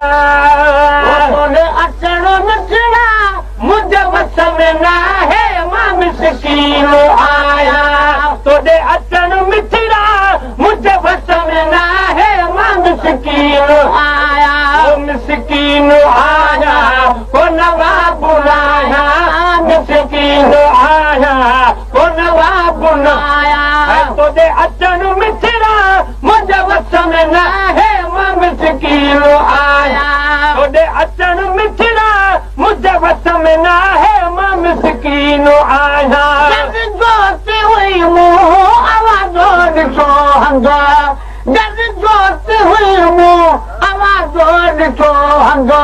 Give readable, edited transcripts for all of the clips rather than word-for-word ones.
तोड़े अचण मिठड़ा मुझे वस में न है मां मिसकीन आया तोड़े अचण मिठड़ा मुझे वस में न है मां मिसकीन आया मिसकीन आया को नवाब बुलाया मिसकीन आया को नवाब बुलाया तोड़े अचण मिठड़ा मुझे वस में न है मां मिसकीन आया तोड़े अचण मिठड़ा मुझे वस में न है मां मिसकीन आया जोते हुई मुंह आवाज़ो ॾिठो हंगा जद जोते हुई मुंह आवाज़ो ॾिठो हंगा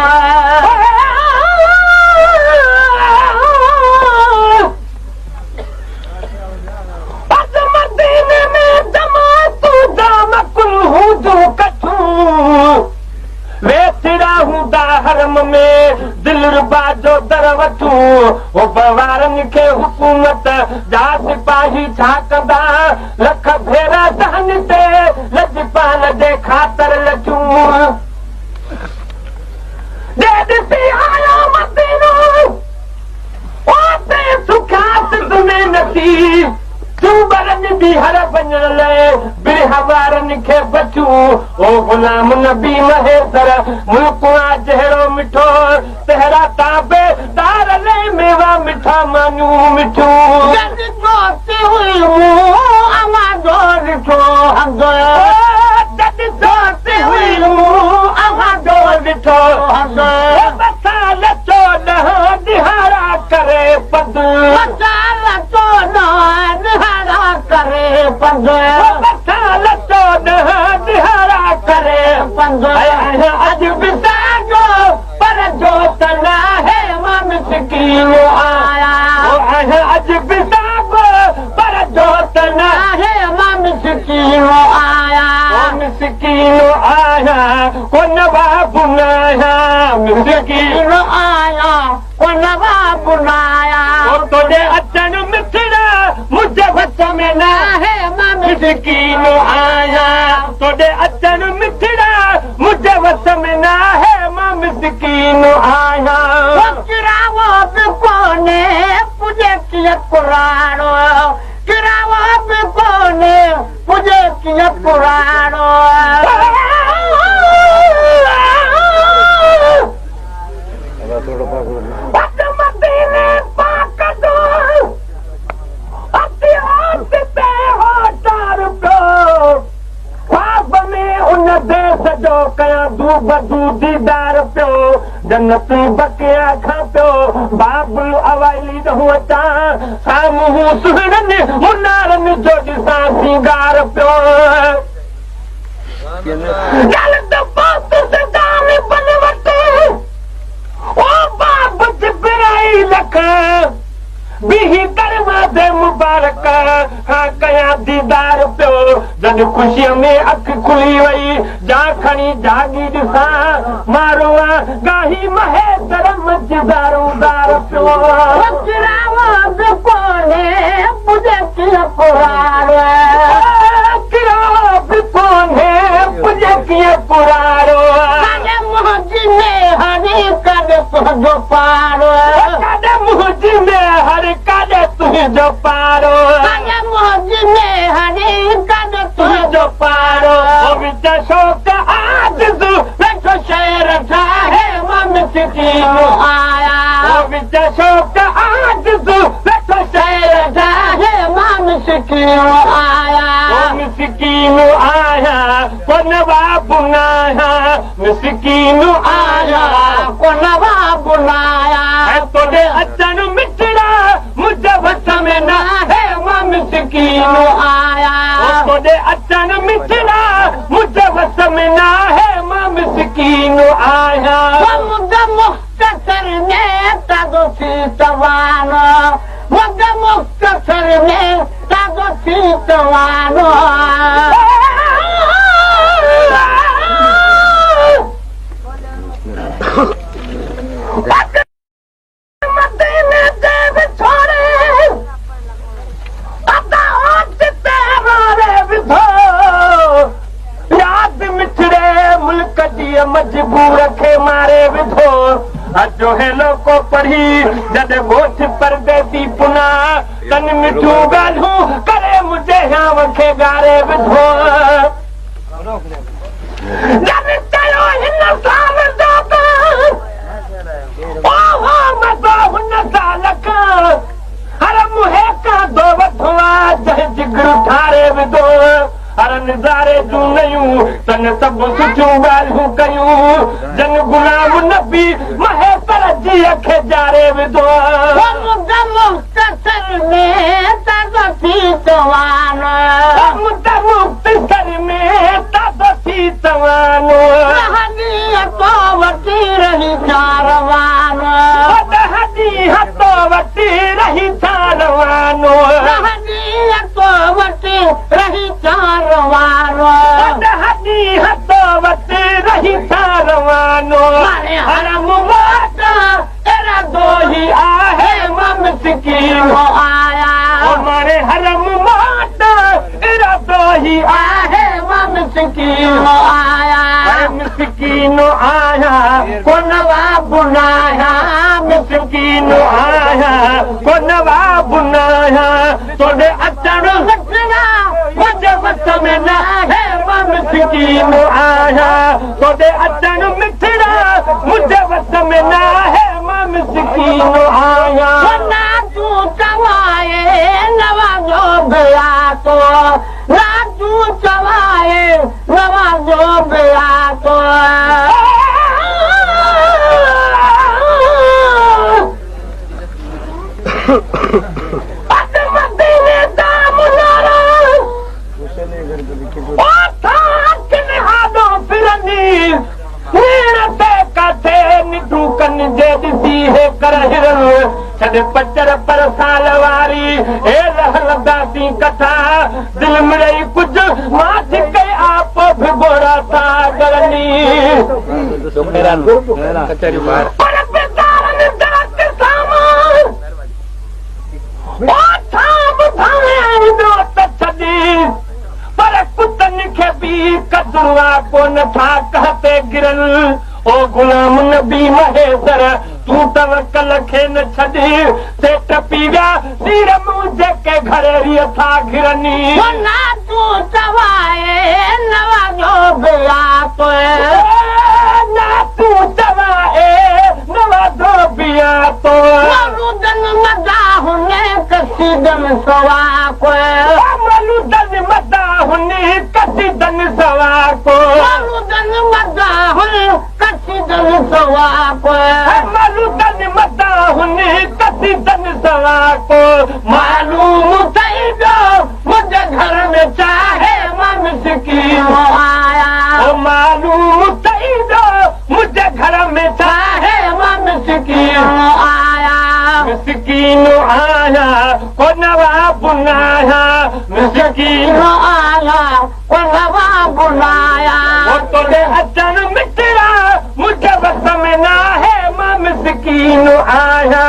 मदीने में दमा तू दाम कुल हूं जो कठूं वेठड़ा हूंदा हरम में दिलरुबा जो दर वठूं ओ बवारनि खे हुकूमत जा सिपाही छा कंदा लख भेरा सहन ते लजपाल जे ख़ातिर लचूं जे ॾिसी आयो मदीनो ओ ते सुखास में नथी चूबरनि बि हर वञण लाइ बिरहवारनि खे बचूं ओ गुलाम नबी महेसर मुल्क जहिड़ो मिठो तहिड़ा ताबेदार ले मेवा मिठा मानियूं मिठूं जोते हुई आवाज़ो ॾिठो हंगो जोते हुई आवाज़ो ॾिठो हंगो बसाल चो ॾह दिहाड़ा करे पद बसाल चो ॾह करे पंज बसाल चो ॾह दिहाड़ा करे पंज अॼु बि साॻो पर जो त न आहे मां मिसकीन आया अॼु बि साॻो पर जो त न आहे मां मिसकीन आया मिसकीन आया को नवाब न आया मिसकीन आया को नवाब न आया तोड़े अचण मिठड़ा मुझे वस में न है मां मिसकीन आया तोड़े अचण मिठड़ा मुझे वस में न है मां मिसकीन आया किरावो बि कोन्हे पुॼे कीअं पुराणो किरावो बि कोन्हे पुॼे कीअं पुराणो मदीने पाक जो उन देश जो कयां दूबदू दीदार पियो जन्नती बकिया खां पियो बाबुल अवाइली ॾहूं अचां साम्हूं सुहिणनि मुनारनि जो ॾिसां सिंगार पियो जल्द पहुत सदाम बन वटि ओ बाब जिब्राई लख बिही दरवाज़े मुबारक हाँ कयां दीदार पियो जॾ ख़ुशीअ में अख खुली वई जा खणी जागी ॾिसां मारो गाही महेसर मझदारूदार पियो किरावो बि कोन्हे पुॼे कीअं पुराणो किरावो बि कोन्हे पुॼे कीअं पुराणो मुंहिंजी में हरी कॾहिं तुंहिंजो पारो कॾहिं मुंहिंजी में हर कॾहिं तुंहिंजो पारो मुंहिंजी में हरी कॾहिं तुंहिंजो पारो विच शोक आजिज़ वेठो शेर ठाहे मां मिसकीन आया विच शोक आजिज़ वेठो शेर ठाहे मां मिसकीन आया मिसकीन आया को नवाब न आया मिसकीन आया को नवाब न आया तोड़े अचण मिठड़ा मुझे वस में न है मां मिसकीन आया तोड़े अचण मिठड़ा मुझे वस में न है मां मिसकीन आया मुझे मुख्तसर में ताज़ो थी तवानो मुझे मुख्तसर में ताज़ो थी तवानो मदीने दे विछोड़े अदा होत तेरे विधो याद मिठड़े मुल्क जी मजबूर खे मारे विधो अजो हेलो को पढ़ी जॾहिं ॻोठ परदेसी पुना तन मिठियूं ॻाल्हियूं करे मुंहिंजे हियाव खे ॻारे विधो जॾहिं चयो हिन साल जो हुन साल खां हर मुहे खां दो वठो आहे जंहिं जिगर ठारे विधो हर नज़ारे जूं नयूं तन सभु सुठियूं ॻाल्हियूं कयूं जन गुलाम नबी महेतर जीअ खे जारे विधो मुख़्तसर में ताज़ो थी तवानो वठी रही चारवानो हथो वठी रही चारवानो वठी रही चारवानो हथो वठी रही चारवानो हरम तेरा दो ही आहे ममसकीनो आया हमारे हरम तेरा दो ही आहे ममसकीनो आया मिसकीनो आया को नवाब बुनाया मिसकीनो आया को नवाब बुनाया तोड़े अचण मुझे वस में न है मिसकीनो आया तोड़े अचण मिठड़ा मुझे वस में न है मिसकीनो आया ना तू चवाए नवाजो गया तो ना तू चवाए नवाजो गया तो पचर पर साल वारी हे लहलदासी कथा दिल मिड़ई कुझु मां छिके आप भिगोड़ा था गरनी पर बेचारन दात सामान ओ था ॿुधाए ॿियो त छॾी पर कुतनि खे बि कदुआ कोन था कहते गिरन ओ गुलाम नबी महेतर तूं तवकल खे न छॾी सेठ पी विया सीर मूं जेके घरेरीअ था घिरनी ना तूं चवाए नवाजो बिया तो ना तूं चवाए नवाजो बिया तो मलूदन मदा हुने कसीदन सवा को मलूदन मदा हुने कसीदन सवा को मलूदन मदा हुने कसीदन सवा को मलूदन मदा हुने कसीदन सवा को मालूम थई वियो मुंहिंजे घर में चाहे मां मिसकीनो आया मालूम थई वियो मुंहिंजे घर में चाहे मां मिसकीनो आया मिसकीनो आया को नवाब बुनाया मिसकीनो आया को नवाब बुनाया तोड़े अचण मिठड़ा मुझे बस में ना है मां मिसकीनो आया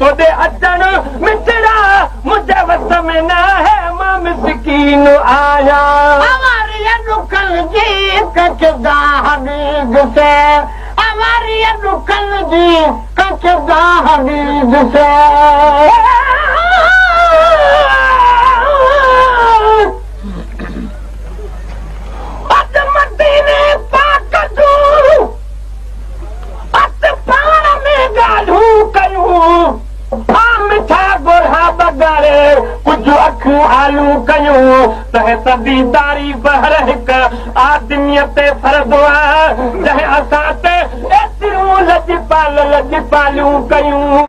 तोड़े अचण मिठड़ा मुझे बस में ना है मां मिसकीनो आया हमारी रुकल जी कचदा हबीब से हमारी रुकल जी कचदा हबीब से मदीने पाक जूं अत पाण में ॻाल्हियूं कयूं मिठा गोढ़ा बगाड़े कुझु अखियूं आलू कयूं तंहिं सदी तारीफ़ हर हिकु आदमीअ ते फर्ज़ आहे जंहिं असां ते एतिरियूं लजपालियूं कयूं